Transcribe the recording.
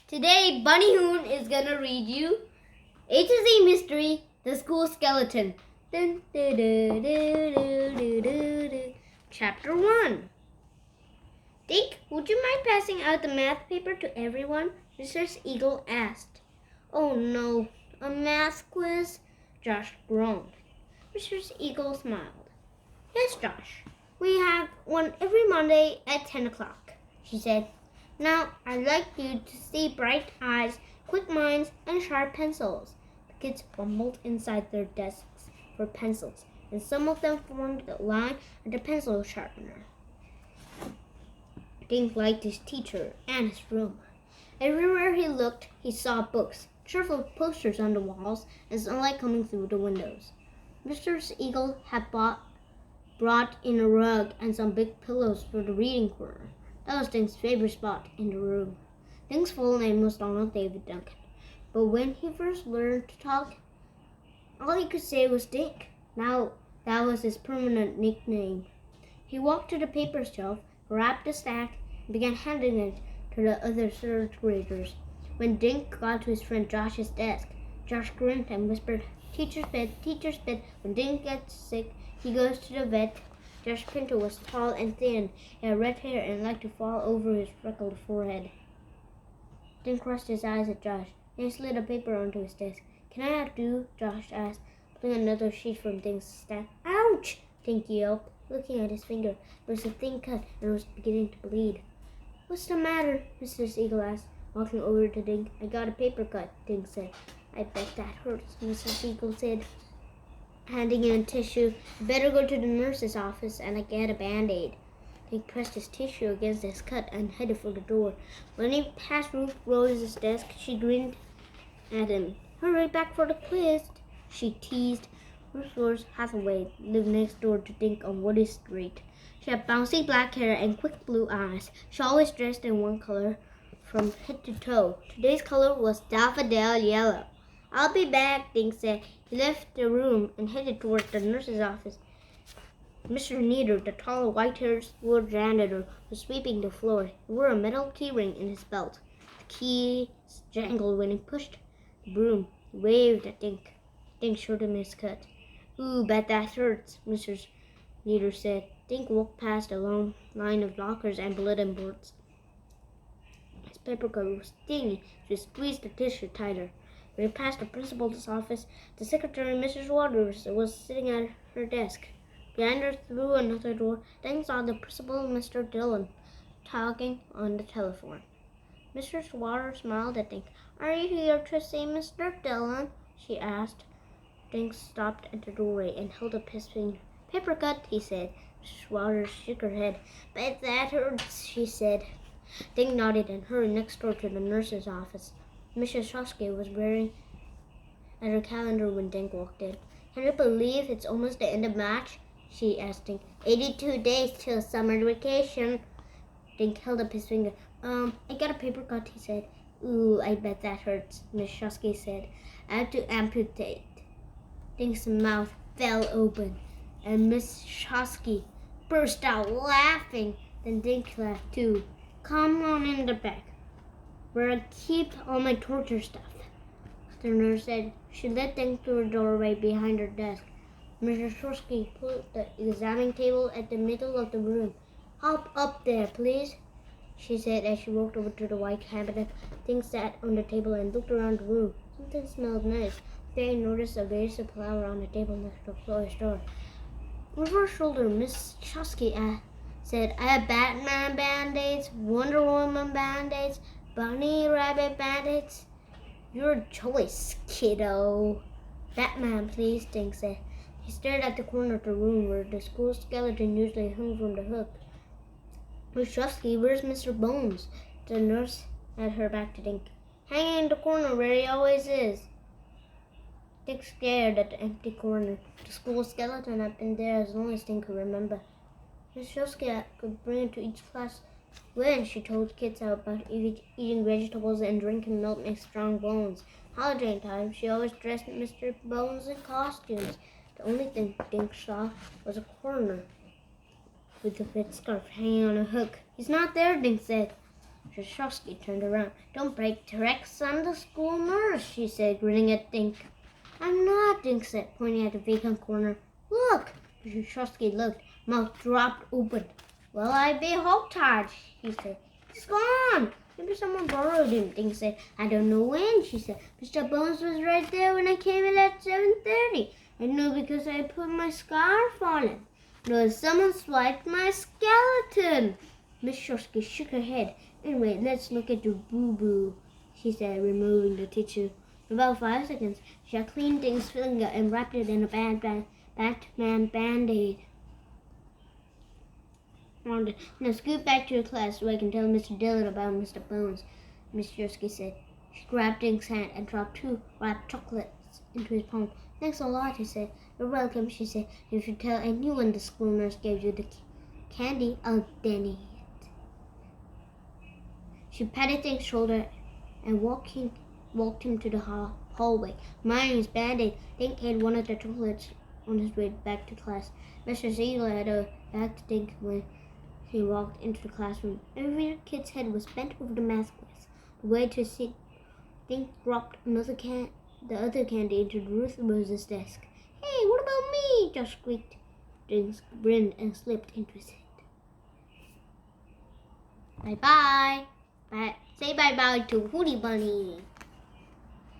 Today, Bunny Hoon is gonna read you A to Z Mystery, The School Skeleton. Dun, dun, dun, dun, dun, dun, dun, dun. Chapter 1. Dink, would you mind passing out the math paper to everyone? Mrs. Eagle asked. Oh no, a math quiz? Josh groaned. Mrs. Eagle smiled. Yes, Josh, we have one every Monday at 10 o'clock, she said. Now, I'd like you to see bright eyes, quick minds, and sharp pencils. The kids fumbled inside their desks for pencils, and some of them formed the line at the pencil sharpener. Dink liked his teacher and his room. Everywhere he looked, he saw books, cheerful posters on the walls, and sunlight coming through the windows. Mr. Eagle had brought in a rug and some big pillows for the reading corner. That was Dink's favorite spot in the room. Dink's full name was Donald David Duncan, but when he first learned to talk, all he could say was Dink. Now that was his permanent nickname. He walked to the paper shelf, grabbed a stack, and began handing it to the other third graders. When Dink got to his friend Josh's desk, Josh grinned and whispered, Teacher's pet, teacher's pet. When Dink gets sick, he goes to the vet. Josh Pinto was tall and thin. He had red hair and liked to fall over his freckled forehead. Dink crossed his eyes at Josh, and he slid a paper onto his desk. Can I outdo? Josh asked, pulling another sheet from Dink's stack. Ouch! Dink yelped, looking at his finger. It was a thin cut and it was beginning to bleed. What's the matter? Mrs. Eagle asked, walking over to Dink. I got a paper cut, Dink said. I bet that hurts, Mrs. Eagle said, handing him a tissue. Better go to the nurse's office and get a Band-Aid. Dink pressed his tissue against his cut and headed for the door. When he passed Ruth Rose's desk, she grinned at him. Hurry back for the quiz, she teased. Ruth Rose Hathaway lived next door to Dink on Woody Street. She had bouncy black hair and quick blue eyes. She always dressed in one color from head to toe. Today's color was daffodil yellow. I'll be back, Dink said. He left the room and headed towards the nurse's office. Mr. Neater, the tall, white-haired school janitor, was sweeping the floor. He wore a metal key ring in his belt. The keys jangled when he pushed the broom. He waved at Dink. Dink showed him his cut. Ooh, bet that hurts, Mr. Neater said. Dink walked past a long line of lockers and bulletin boards. His paper cut was stinging, so he squeezed the tissue tighter. When he passed the principal's office, the secretary, Mrs. Waters, was sitting at her desk. Behind her, through another door, Dink saw the principal, Mr. Dillon, talking on the telephone. Mrs. Waters smiled at Dink. Are you here to see Mr. Dillon? She asked. Dink stopped at the doorway and held up his finger. Paper cut, he said. Mrs. Waters shook her head. Bet that hurts, she said. Dink nodded and hurried next door to the nurse's office. Mrs. Shosky was staring at her calendar when Dink walked in. Can you believe it's almost the end of March? She asked Dink. 82 days till summer vacation. Dink held up his finger. I got a paper cut, he said. Ooh, I bet that hurts, Miss Shosky said. I have to amputate. Dink's mouth fell open, and Miss Shosky burst out laughing. Then Dink laughed too. Come on in the back, where I keep all my torture stuff, the nurse said. She led Dink to a doorway behind her desk. Mrs. Shosky put the examining table at the middle of the room. Hop up there, please, she said as she walked over to the white cabinet. Dink sat on the table and looked around the room. Something smelled nice. They noticed a vase of flower on the table next to the closed door. Over her shoulder, Miss Shosky said, I have Batman Band-Aids, Wonder Woman Band-Aids, Bunny Rabbit Band-Aids. Your choice, kiddo. Batman, please, Dink said. He stared at the corner of the room where the school skeleton usually hung from the hook. Miss Shosky, where's Mr. Bones? The nurse had her back to Dink. Hanging in the corner where he always is. Dink stared at the empty corner. The school skeleton had been there as long as Dink could remember. Miss Shosky could bring it to each class when she told kids about eating vegetables and drinking milk makes strong bones. Holiday time, she always dressed Mr. Bones in costumes. The only thing Dink saw was a corner with a red scarf hanging on a hook. He's not there, Dink said. Mr. Shosky turned around. Don't break Trek's Sunday school nurse, she said, grinning at Dink. I'm not, Dink said, pointing at the vacant corner. Look! Mr. Shosky looked, mouth dropped open. Well, I be hog-tied, he said. He's gone! Maybe someone borrowed him, Dink said. I don't know when, she said. Mr. Bones was right there when I came in at 7:30. I know because I put my scarf on him. No, someone swiped my skeleton. Miss Shosky shook her head. Anyway, let's look at your boo-boo, she said, removing the tissue. In about 5 seconds, she had cleaned Dink's finger and wrapped it in a Batman band-aid. Now scoot back to your class so I can tell Mr. Dillon about Mr. Bones, Miss Shosky said. She grabbed Dink's hand and dropped 2 wrapped chocolates into his palm. Thanks a lot, he said. You're welcome, she said. If you tell anyone the school nurse gave you the candy, I'll denny it. She patted Dink's shoulder and walked him to the hallway. Minding his band-aid, Dink ate one of the chocolates on his way back to class. Mr. Ziegler had a back to Dink when he walked into the classroom. Every kid's head was bent over the math quiz. The way to sit, Dink dropped the other candy into Ruth Rose's desk. Hey, what about me? Josh squeaked. Dink grinned and slipped into his seat. Bye-bye. Say bye-bye to Hootie Bunny.